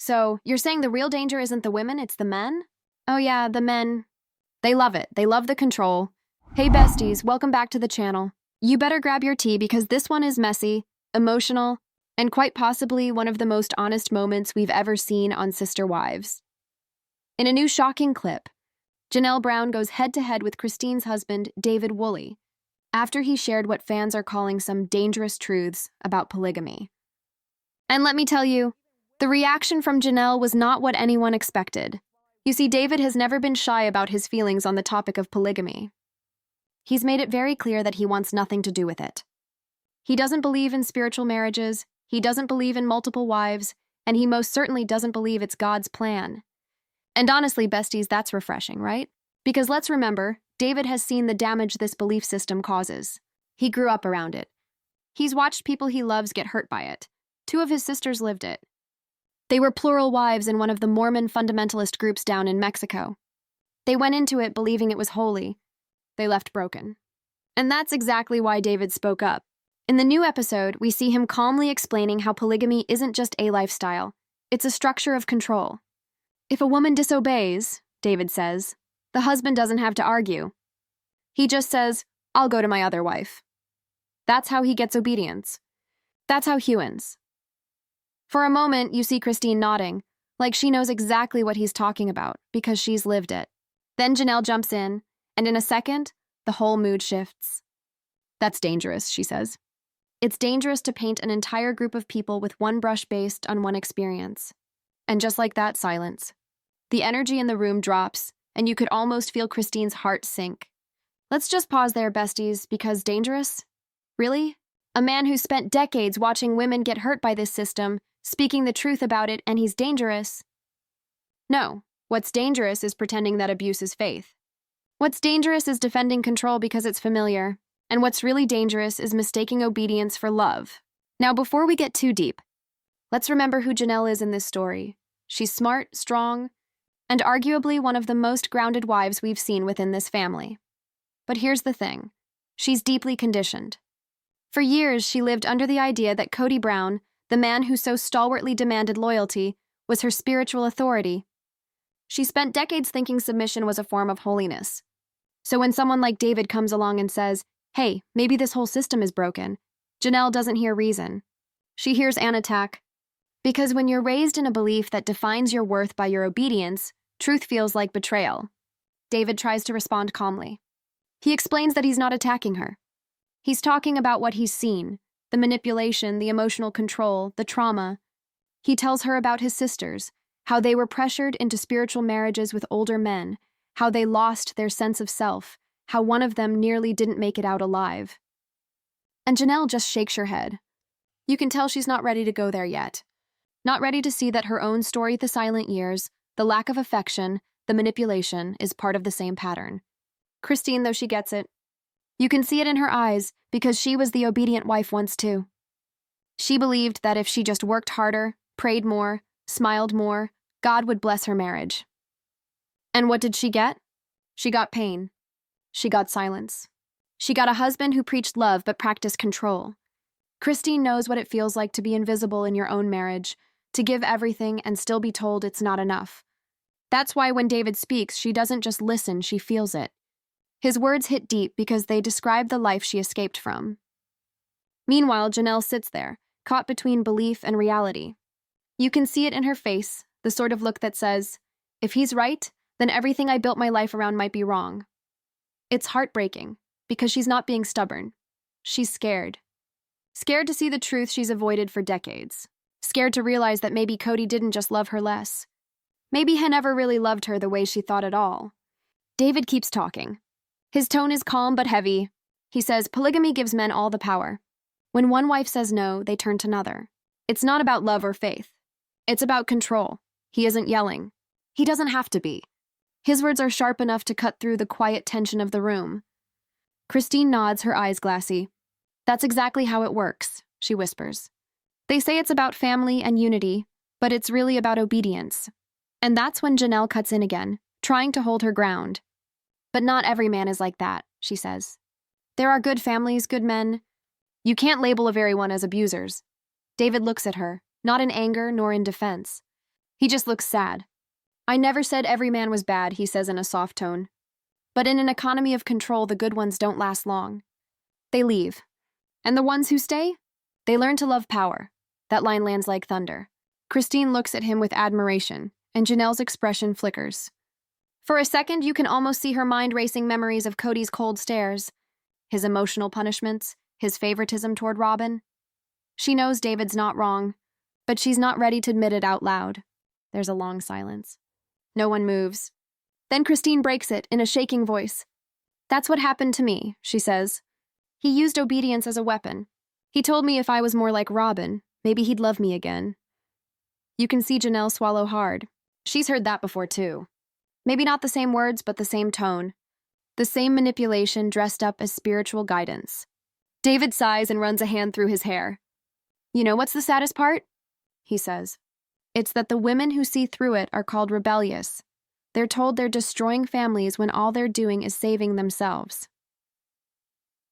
So, you're saying the real danger isn't the women, it's the men? Oh yeah, the men. They love it. They love the control. Hey besties, welcome back to the channel. You better grab your tea because this one is messy, emotional, and quite possibly one of the most honest moments we've ever seen on Sister Wives. In a new shocking clip, Janelle Brown goes head-to-head with Christine's husband, David Woolley, after he shared what fans are calling some dangerous truths about polygamy. And let me tell you, the reaction from Janelle was not what anyone expected. You see, David has never been shy about his feelings on the topic of polygamy. He's made it very clear that he wants nothing to do with it. He doesn't believe in spiritual marriages, he doesn't believe in multiple wives, and he most certainly doesn't believe it's God's plan. And honestly, besties, that's refreshing, right? Because let's remember, David has seen the damage this belief system causes. He grew up around it. He's watched people he loves get hurt by it. 2 of his sisters lived it. They were plural wives in one of the Mormon fundamentalist groups down in Mexico. They went into it believing it was holy. They left broken. And that's exactly why David spoke up. In the new episode, we see him calmly explaining how polygamy isn't just a lifestyle. It's a structure of control. If a woman disobeys, David says, the husband doesn't have to argue. He just says, I'll go to my other wife. That's how he gets obedience. That's how he wins. For a moment, you see Christine nodding, like she knows exactly what he's talking about, because she's lived it. Then Janelle jumps in, and in a second, the whole mood shifts. That's dangerous, she says. It's dangerous to paint an entire group of people with one brush based on one experience. And just like that, silence. The energy in the room drops, and you could almost feel Christine's heart sink. Let's just pause there, besties, because dangerous? Really? A man who spent decades watching women get hurt by this system, speaking the truth about it, and he's dangerous? No. What's dangerous is pretending that abuse is faith. What's dangerous is defending control because it's familiar. And what's really dangerous is mistaking obedience for love. Now, before we get too deep, let's remember who Janelle is in this story. She's smart, strong, and arguably one of the most grounded wives we've seen within this family. But here's the thing. She's deeply conditioned. For years, she lived under the idea that Cody Brown, the man who so stalwartly demanded loyalty, was her spiritual authority. She spent decades thinking submission was a form of holiness. So when someone like David comes along and says, hey, maybe this whole system is broken, Janelle doesn't hear reason. She hears an attack. Because when you're raised in a belief that defines your worth by your obedience, truth feels like betrayal. David tries to respond calmly. He explains that he's not attacking her. He's talking about what he's seen, the manipulation, the emotional control, the trauma. He tells her about his sisters, how they were pressured into spiritual marriages with older men, how they lost their sense of self, how one of them nearly didn't make it out alive. And Janelle just shakes her head. You can tell she's not ready to go there yet. Not ready to see that her own story, the silent years, the lack of affection, the manipulation, is part of the same pattern. Christine, though, she gets it. You can see it in her eyes because she was the obedient wife once too. She believed that if she just worked harder, prayed more, smiled more, God would bless her marriage. And what did she get? She got pain. She got silence. She got a husband who preached love but practiced control. Christine knows what it feels like to be invisible in your own marriage, to give everything and still be told it's not enough. That's why when David speaks, she doesn't just listen, she feels it. His words hit deep because they describe the life she escaped from. Meanwhile, Janelle sits there, caught between belief and reality. You can see it in her face, the sort of look that says, if he's right, then everything I built my life around might be wrong. It's heartbreaking, because she's not being stubborn. She's scared. Scared to see the truth she's avoided for decades. Scared to realize that maybe Cody didn't just love her less. Maybe he never really loved her the way she thought at all. David keeps talking. His tone is calm but heavy. He says, polygamy gives men all the power. When one wife says no, they turn to another. It's not about love or faith. It's about control. He isn't yelling. He doesn't have to be. His words are sharp enough to cut through the quiet tension of the room. Christine nods, her eyes glassy. That's exactly how it works, she whispers. They say it's about family and unity, but it's really about obedience. And that's when Janelle cuts in again, trying to hold her ground. But not every man is like that, she says. There are good families, good men. You can't label everyone as abusers. David looks at her, not in anger nor in defense. He just looks sad. I never said every man was bad, he says in a soft tone. But in an economy of control, the good ones don't last long. They leave. And the ones who stay? They learn to love power. That line lands like thunder. Christine looks at him with admiration, and Janelle's expression flickers. For a second, you can almost see her mind racing memories of Cody's cold stares, his emotional punishments, his favoritism toward Robin. She knows David's not wrong, but she's not ready to admit it out loud. There's a long silence. No one moves. Then Christine breaks it in a shaking voice. That's what happened to me, she says. He used obedience as a weapon. He told me if I was more like Robin, maybe he'd love me again. You can see Janelle swallow hard. She's heard that before, too. Maybe not the same words, but the same tone. The same manipulation dressed up as spiritual guidance. David sighs and runs a hand through his hair. You know what's the saddest part? He says. It's that the women who see through it are called rebellious. They're told they're destroying families when all they're doing is saving themselves.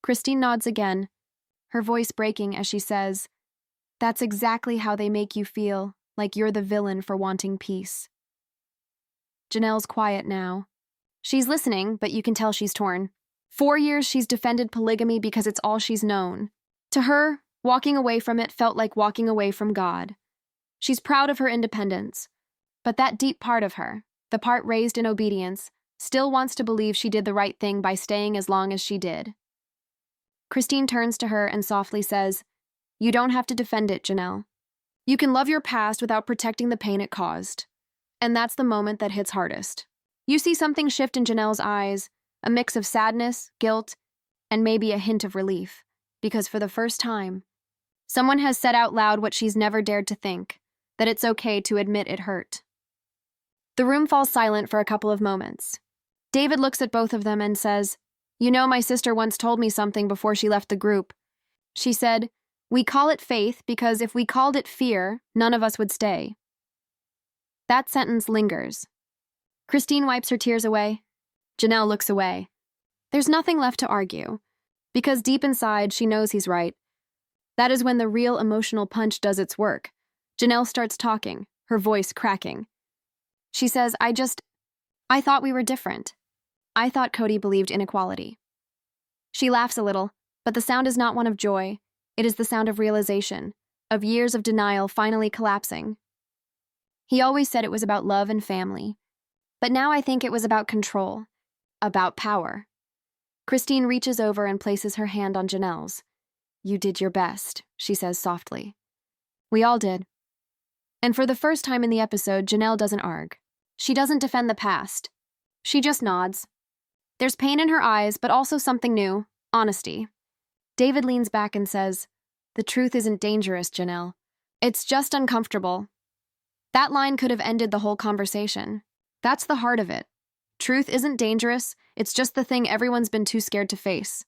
Christine nods again, her voice breaking as she says, That's exactly how they make you feel, like you're the villain for wanting peace. Janelle's quiet now. She's listening, but you can tell she's torn. 4 years she's defended polygamy because it's all she's known. To her, walking away from it felt like walking away from God. She's proud of her independence, but that deep part of her, the part raised in obedience, still wants to believe she did the right thing by staying as long as she did. Christine turns to her and softly says, You don't have to defend it, Janelle. You can love your past without protecting the pain it caused. And that's the moment that hits hardest. You see something shift in Janelle's eyes, a mix of sadness, guilt, and maybe a hint of relief, because for the first time, someone has said out loud what she's never dared to think, that it's okay to admit it hurt. The room falls silent for a couple of moments. David looks at both of them and says, You know, my sister once told me something before she left the group. She said, We call it faith because if we called it fear, none of us would stay. That sentence lingers. Christine wipes her tears away. Janelle looks away. There's nothing left to argue, because deep inside she knows he's right. That is when the real emotional punch does its work. Janelle starts talking, her voice cracking. She says, I thought we were different. I thought Cody believed in equality. She laughs a little, but the sound is not one of joy. It is the sound of realization, of years of denial finally collapsing. He always said it was about love and family, but now I think it was about control, about power. Christine reaches over and places her hand on Janelle's. You did your best, she says softly. We all did. And for the first time in the episode, Janelle doesn't argue. She doesn't defend the past. She just nods. There's pain in her eyes, but also something new, honesty. David leans back and says, The truth isn't dangerous, Janelle. It's just uncomfortable. That line could have ended the whole conversation. That's the heart of it. Truth isn't dangerous, it's just the thing everyone's been too scared to face.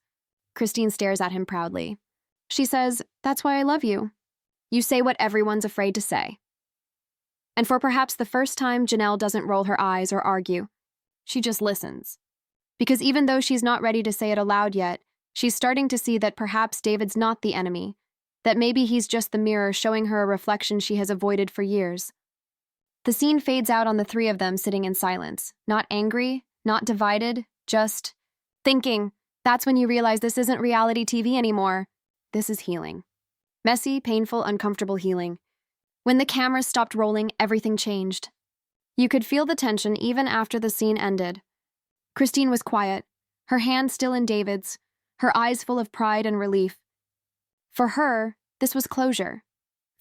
Christine stares at him proudly. She says, That's why I love you. You say what everyone's afraid to say. And for perhaps the first time, Janelle doesn't roll her eyes or argue. She just listens. Because even though she's not ready to say it aloud yet, she's starting to see that perhaps David's not the enemy, that maybe he's just the mirror showing her a reflection she has avoided for years. The scene fades out on the three of them sitting in silence, not angry, not divided, just thinking. That's when you realize this isn't reality TV anymore. This is healing. Messy, painful, uncomfortable healing. When the cameras stopped rolling, everything changed. You could feel the tension even after the scene ended. Christine was quiet, her hand still in David's, her eyes full of pride and relief. For her, this was closure.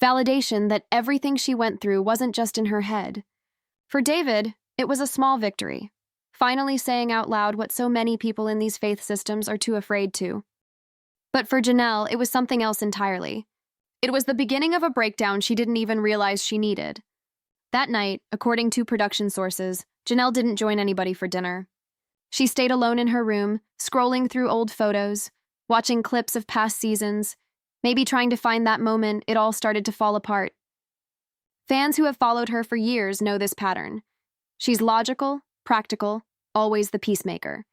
Validation that everything she went through wasn't just in her head. For David, it was a small victory, finally saying out loud what so many people in these faith systems are too afraid to. But for Janelle, it was something else entirely. It was the beginning of a breakdown she didn't even realize she needed. That night, according to production sources, Janelle didn't join anybody for dinner. She stayed alone in her room, scrolling through old photos, watching clips of past seasons, maybe trying to find that moment it all started to fall apart. Fans who have followed her for years know this pattern. She's logical, practical, always the peacemaker.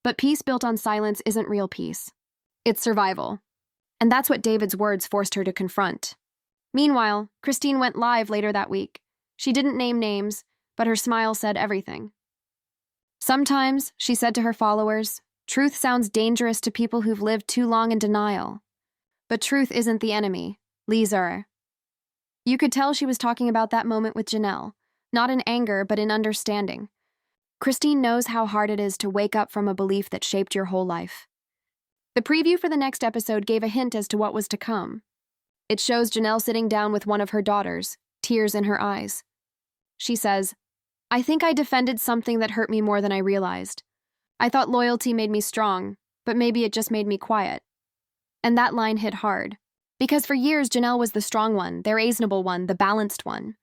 But peace built on silence isn't real peace. It's survival. And that's what David's words forced her to confront. Meanwhile, Christine went live later that week. She didn't name names, but her smile said everything. Sometimes, she said to her followers, truth sounds dangerous to people who've lived too long in denial. But truth isn't the enemy, Lisa. You could tell she was talking about that moment with Janelle, not in anger, but in understanding. Christine knows how hard it is to wake up from a belief that shaped your whole life. The preview for the next episode gave a hint as to what was to come. It shows Janelle sitting down with one of her daughters, tears in her eyes. She says, "I think I defended something that hurt me more than I realized. I thought loyalty made me strong, but maybe it just made me quiet." And that line hit hard. Because for years, Janelle was the strong one, the reasonable one, the balanced one.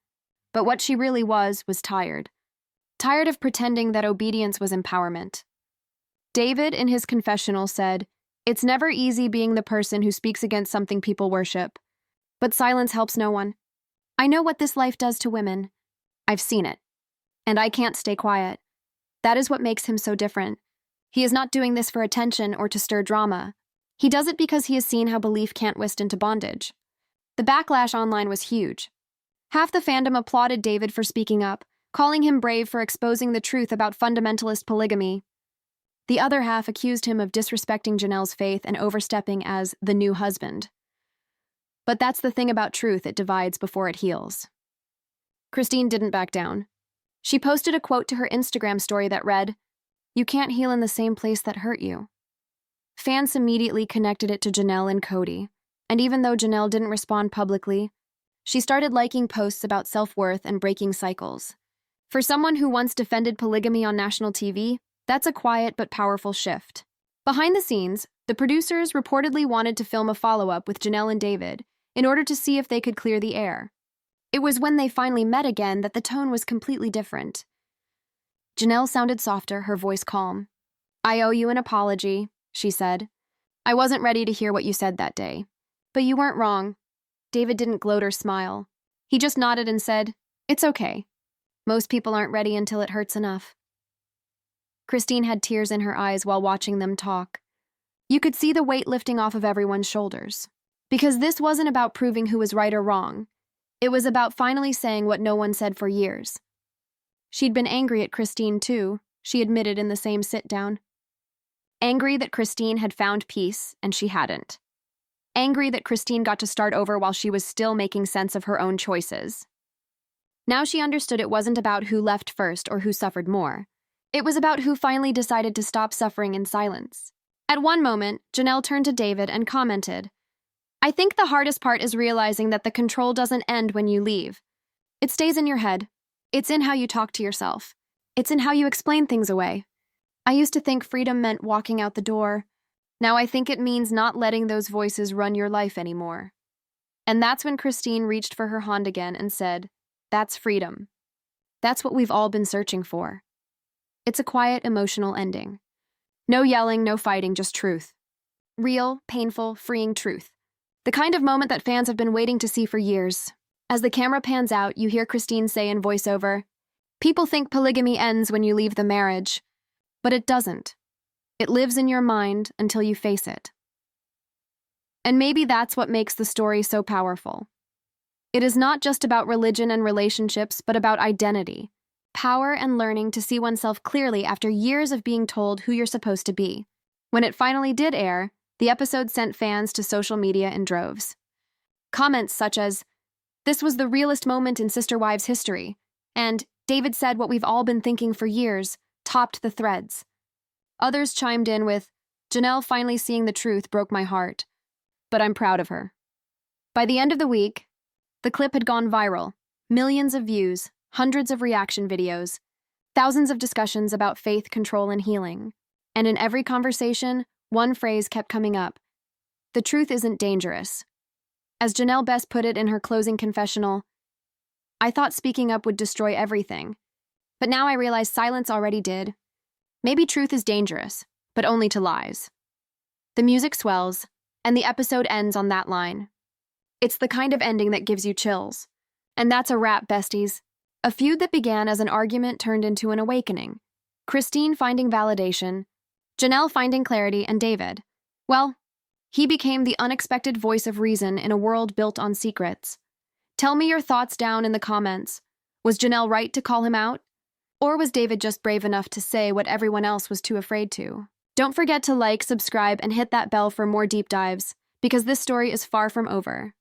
But what she really was tired. Tired of pretending that obedience was empowerment. David, in his confessional, said, "It's never easy being the person who speaks against something people worship. But silence helps no one. I know what this life does to women. I've seen it. And I can't stay quiet." That is what makes him so different. He is not doing this for attention or to stir drama. He does it because he has seen how belief can't twist into bondage. The backlash online was huge. Half the fandom applauded David for speaking up, calling him brave for exposing the truth about fundamentalist polygamy. The other half accused him of disrespecting Janelle's faith and overstepping as the new husband. But that's the thing about truth, it divides before it heals. Christine didn't back down. She posted a quote to her Instagram story that read, "You can't heal in the same place that hurt you." Fans immediately connected it to Janelle and Cody, and even though Janelle didn't respond publicly, she started liking posts about self-worth and breaking cycles. For someone who once defended polygamy on national TV, that's a quiet but powerful shift. Behind the scenes, the producers reportedly wanted to film a follow-up with Janelle and David in order to see if they could clear the air. It was when they finally met again that the tone was completely different. Janelle sounded softer, her voice calm. "I owe you an apology," she said. "I wasn't ready to hear what you said that day. But you weren't wrong." David didn't gloat or smile. He just nodded and said, "It's okay. Most people aren't ready until it hurts enough." Christine had tears in her eyes while watching them talk. You could see the weight lifting off of everyone's shoulders. Because this wasn't about proving who was right or wrong. It was about finally saying what no one said for years. She'd been angry at Christine too, she admitted in the same sit-down. Angry that Christine had found peace and she hadn't. Angry that Christine got to start over while she was still making sense of her own choices. Now she understood it wasn't about who left first or who suffered more. It was about who finally decided to stop suffering in silence. At one moment, Janelle turned to David and commented, "I think the hardest part is realizing that the control doesn't end when you leave. It stays in your head. It's in how you talk to yourself. It's in how you explain things away. I used to think freedom meant walking out the door. Now I think it means not letting those voices run your life anymore." And that's when Christine reached for her hand again and said, "That's freedom. That's what we've all been searching for." It's a quiet, emotional ending. No yelling, no fighting, just truth. Real, painful, freeing truth. The kind of moment that fans have been waiting to see for years. As the camera pans out, you hear Christine say in voiceover, "People think polygamy ends when you leave the marriage, but it doesn't. It lives in your mind until you face it." And maybe that's what makes the story so powerful. It is not just about religion and relationships, but about identity, power, and learning to see oneself clearly after years of being told who you're supposed to be. When it finally did air, the episode sent fans to social media in droves. Comments such as, "This was the realest moment in Sister Wives history," and "David said what we've all been thinking for years," topped the threads. Others chimed in with, "Janelle finally seeing the truth broke my heart, but I'm proud of her." By the end of the week, the clip had gone viral, millions of views, hundreds of reaction videos, thousands of discussions about faith, control, and healing. And in every conversation, one phrase kept coming up: "The truth isn't dangerous." As Janelle best put it in her closing confessional, "I thought speaking up would destroy everything, but now I realize silence already did. Maybe truth is dangerous, but only to lies." The music swells, and the episode ends on that line. It's the kind of ending that gives you chills. And that's a wrap, besties. A feud that began as an argument turned into an awakening. Christine finding validation, Janelle finding clarity, and David, well, he became the unexpected voice of reason in a world built on secrets. Tell me your thoughts down in the comments. Was Janelle right to call him out? Or was David just brave enough to say what everyone else was too afraid to? Don't forget to like, subscribe, and hit that bell for more deep dives, because this story is far from over.